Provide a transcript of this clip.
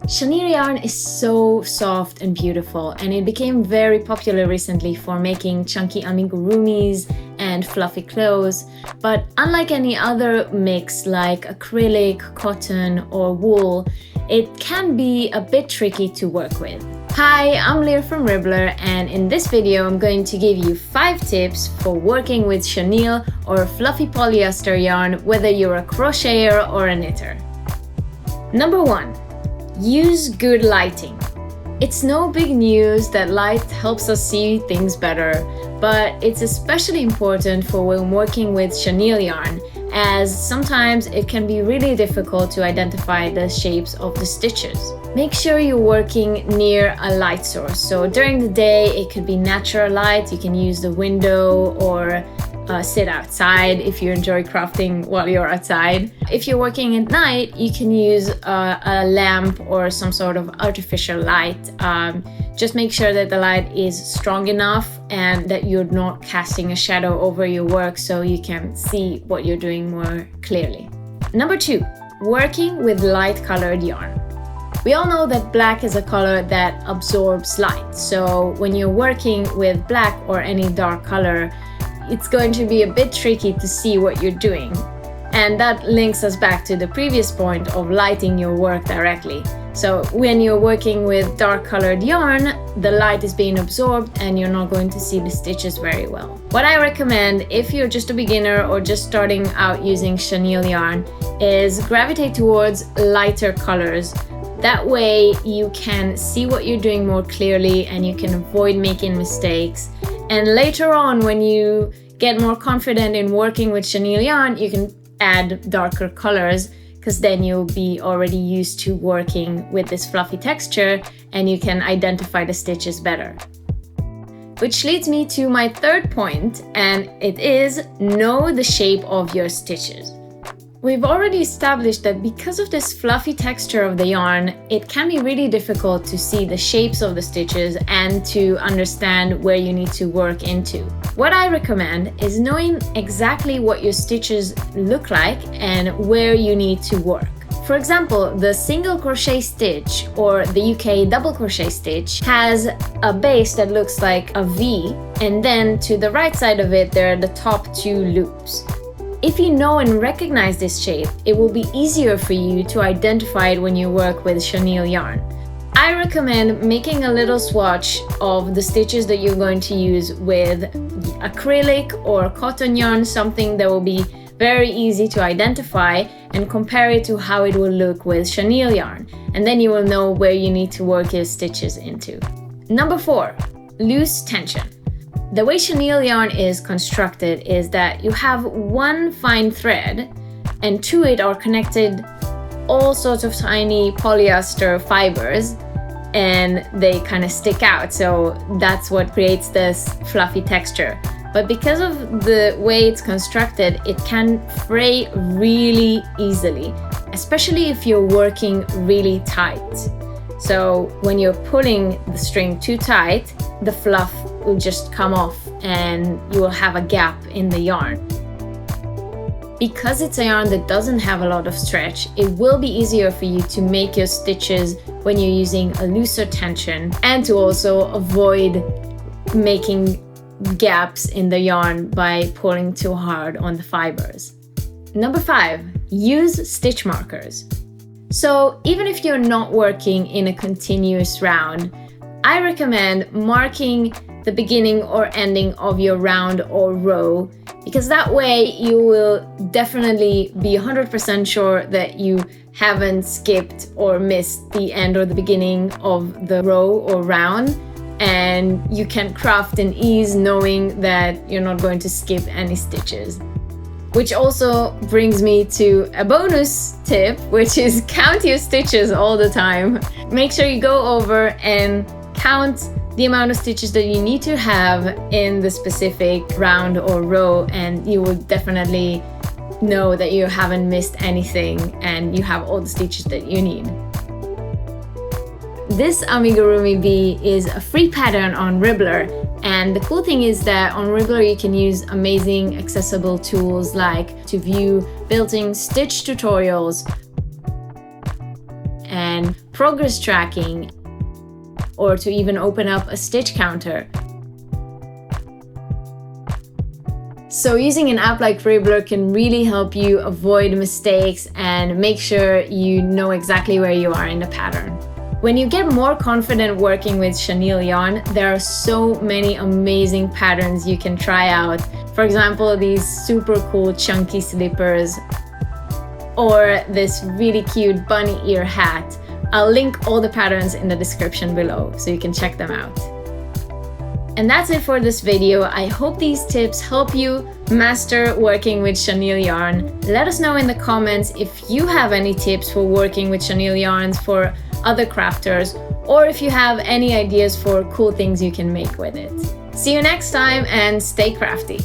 Chenille yarn is so soft and beautiful, and it became very popular recently for making chunky amigurumis and fluffy clothes. But unlike any other mix like acrylic, cotton, or wool, it can be a bit tricky to work with. Hi, I'm Lear from Ribblr, and in this video I'm going to give you 5 tips for working with chenille or fluffy polyester yarn, whether you're a crocheter or a knitter. Number 1. Use good lighting. It's no big news that light helps us see things better, but it's especially important for when working with chenille yarn, as sometimes it can be really difficult to identify the shapes of the stitches. Make sure you're working near a light source. So during the day, it could be natural light. You can use the window or sit outside if you enjoy crafting while you're outside. If you're working at night, you can use a lamp or some sort of artificial light. Just make sure that the light is strong enough and that you're not casting a shadow over your work so you can see what you're doing more clearly. Number 2, working with light colored yarn. We all know that black is a color that absorbs light. So when you're working with black or any dark color, it's going to be a bit tricky to see what you're doing. And that links us back to the previous point of lighting your work directly. So when you're working with dark colored yarn, the light is being absorbed and you're not going to see the stitches very well. What I recommend if you're just a beginner or just starting out using chenille yarn is gravitate towards lighter colors. That way you can see what you're doing more clearly and you can avoid making mistakes. And later on, when you get more confident in working with chenille yarn, you can add darker colors, because then you'll be already used to working with this fluffy texture and you can identify the stitches better. Which leads me to my third point, and it is know the shape of your stitches. We've already established that because of this fluffy texture of the yarn, it can be really difficult to see the shapes of the stitches and to understand where you need to work into. What I recommend is knowing exactly what your stitches look like and where you need to work. For example, the single crochet stitch or the UK double crochet stitch has a base that looks like a V, and then to the right side of it there are the top 2 loops. If you know and recognize this shape, it will be easier for you to identify it when you work with chenille yarn. I recommend making a little swatch of the stitches that you're going to use with acrylic or cotton yarn, something that will be very easy to identify, and compare it to how it will look with chenille yarn. And then you will know where you need to work your stitches into. Number 4, loose tension. The way chenille yarn is constructed is that you have one fine thread and to it are connected all sorts of tiny polyester fibers, and they kind of stick out, so that's what creates this fluffy texture. But because of the way it's constructed, it can fray really easily, especially if you're working really tight. So when you're pulling the string too tight, the fluff will just come off and you will have a gap in the yarn. Because it's a yarn that doesn't have a lot of stretch, it will be easier for you to make your stitches when you're using a looser tension, and to also avoid making gaps in the yarn by pulling too hard on the fibers. Number 5, use stitch markers. So even if you're not working in a continuous round, I recommend marking the beginning or ending of your round or row, because that way you will definitely be 100% sure that you haven't skipped or missed the end or the beginning of the row or round, and you can craft in ease knowing that you're not going to skip any stitches. Which also brings me to a bonus tip, which is count your stitches all the time. Make sure you go over and count the amount of stitches that you need to have in the specific round or row, and you will definitely know that you haven't missed anything and you have all the stitches that you need. This amigurumi bee is a free pattern on Ribblr, and the cool thing is that on Ribblr you can use amazing accessible tools like to view built-in stitch tutorials and progress tracking, or to even open up a stitch counter. So using an app like Ribblr can really help you avoid mistakes and make sure you know exactly where you are in the pattern. When you get more confident working with chenille yarn, there are so many amazing patterns you can try out. For example, these super cool chunky slippers, or this really cute bunny ear hat. I'll link all the patterns in the description below so you can check them out. And that's it for this video. I hope these tips help you master working with chenille yarn. Let us know in the comments if you have any tips for working with chenille yarns for other crafters, or if you have any ideas for cool things you can make with it. See you next time and stay crafty!